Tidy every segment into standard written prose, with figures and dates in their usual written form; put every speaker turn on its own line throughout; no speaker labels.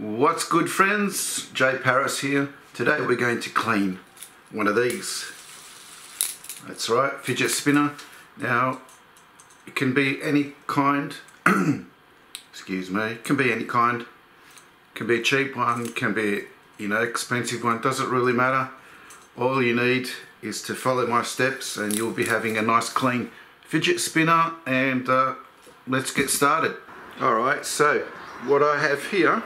What's good, friends? Jay Paris here. Today we're going to clean one of these. That's right, fidget spinner. Now it can be any kind. Excuse me. It can be any kind. It can be a cheap one, can be expensive one. Doesn't really matter. All you need is to follow my steps and you'll be having a nice clean fidget spinner. And let's get started. Alright, so what I have here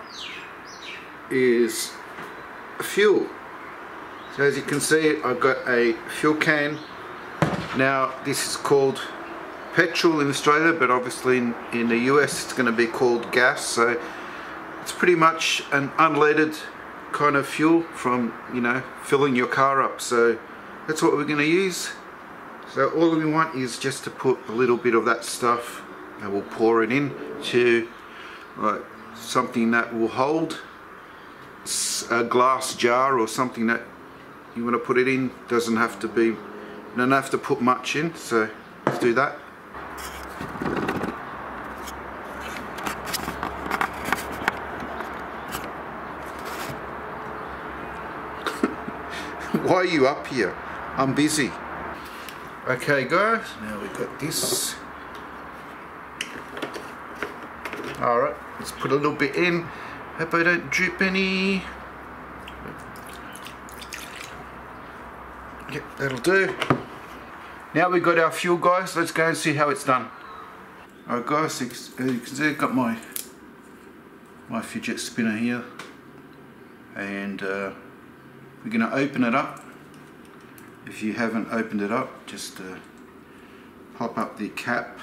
is fuel. So as you can see, I've got a fuel can. Now this is called petrol in Australia, but obviously in the US it's going to be called gas. So it's pretty much an unleaded kind of fuel from filling your car up. So that's what we're going to use. So all we want is just to put a little bit of that stuff, and we'll pour it in to something that will hold a glass jar or something that you want to put it in. Doesn't have to be, you don't have to put much in. So let's do that. Why are you up here? I'm busy. Okay guys, now we've got this. Alright, let's put a little bit in. Hope I don't drip any. Yep, that'll do. Now we've got our fuel, guys. Let's go and see how it's done. Alright guys, as you can see, I've got my fidget spinner here. And we're going to open it up. If you haven't opened it up, just pop up the cap.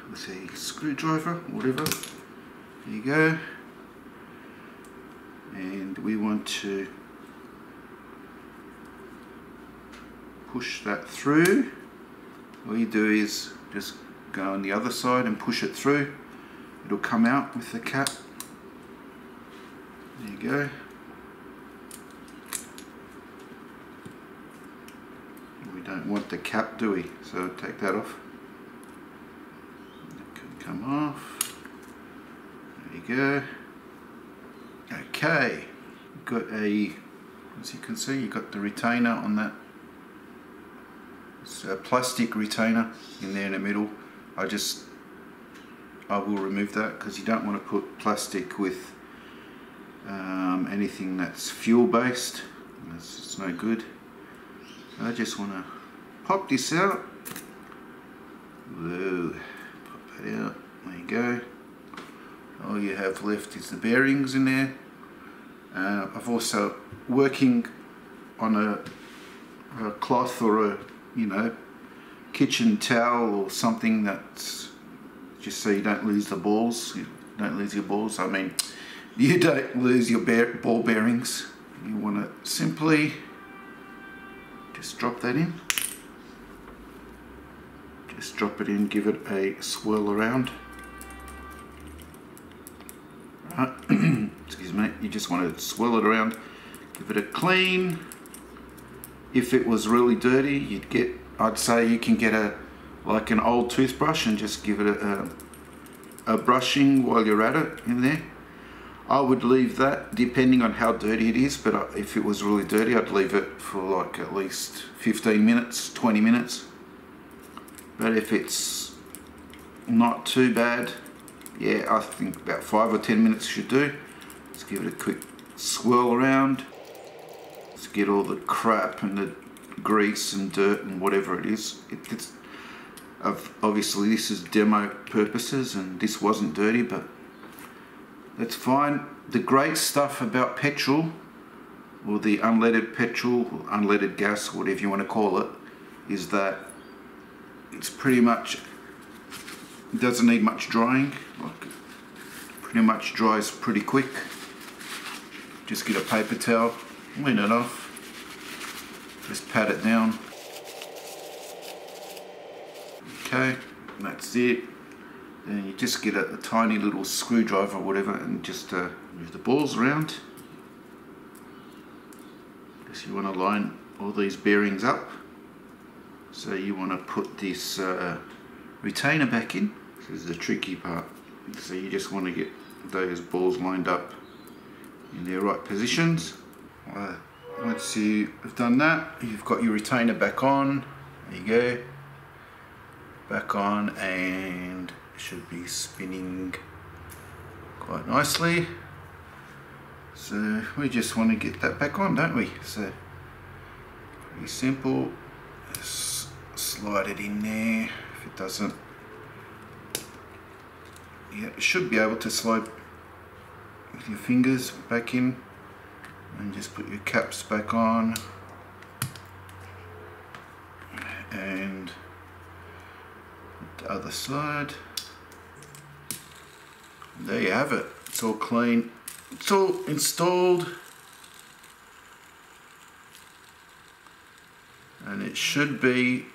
Let's see, screwdriver, whatever. There you go. And we want to push that through. All you do is just go on the other side and push it through. It'll come out with the cap. There you go. We don't want the cap, do we? So take that off. It can come off. There you go. Okay. You've got as you can see, you've got the retainer on that. It's a plastic retainer in there in the middle. I will remove that because you don't want to put plastic with anything that's fuel based. It's no good. I just want to pop this out. Whoa. Pop that out. There you go. All you have left is the bearings in there. I've also working on a cloth or a kitchen towel or something that's just so you don't lose the balls. You don't lose your balls. I mean, you don't lose your ball bearings. You want to simply just drop that in. Just drop it in, give it a swirl around. Right. Excuse me. You just want to swirl it around, give it a clean. If it was really dirty, I'd say you can get like an old toothbrush and just give it a brushing while you're at it in there. I would leave that depending on how dirty it is, but if it was really dirty, I'd leave it for like at least 15 minutes, 20 minutes. But if it's not too bad, yeah, I think about 5 or 10 minutes should do. Let's give it a quick swirl around. Let's get all the crap and the grease and dirt and whatever it is. Obviously this is demo purposes and this wasn't dirty, but that's fine. The great stuff about petrol, or the unleaded petrol, or unleaded gas, whatever you want to call it, is that it's pretty much, it doesn't need much drying. Like, pretty much dries pretty quick. Just get a paper towel, clean it off, just pat it down. Okay, that's it. Then you just get a tiny little screwdriver or whatever and just move the balls around. Just you want to line all these bearings up. So you want to put this retainer back in. This is the tricky part. So you just want to get those balls lined up in their right positions. Once you have done that, you've got your retainer back on. There you go. Back on, and it should be spinning quite nicely. So we just want to get that back on, don't we? So pretty simple. Just slide it in there. If it doesn't, yeah, it should be able to slide with your fingers back in, and just put your caps back on, and the other side. There you have it. It's all clean. It's all installed, and it should be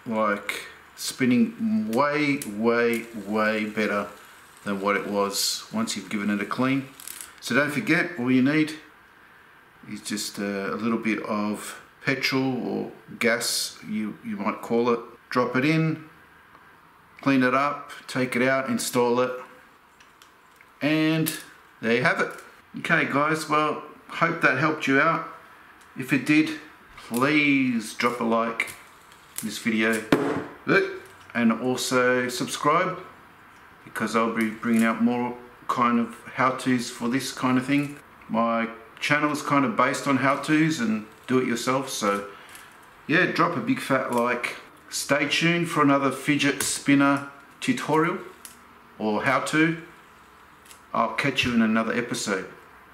like spinning way better than what it was once you've given it a clean. So don't forget, all you need is just a little bit of petrol or gas, you might call it. Drop it in, clean it up, take it out, install it, and there you have it. Okay guys, well, hope that helped you out. If it did, please drop a like in this video, and also subscribe, because I'll be bringing out more kind of how-tos for this kind of thing. My channel is kind of based on how-tos and do-it-yourself, so yeah, drop a big fat like. Stay tuned for another fidget spinner tutorial or how-to. I'll catch you in another episode.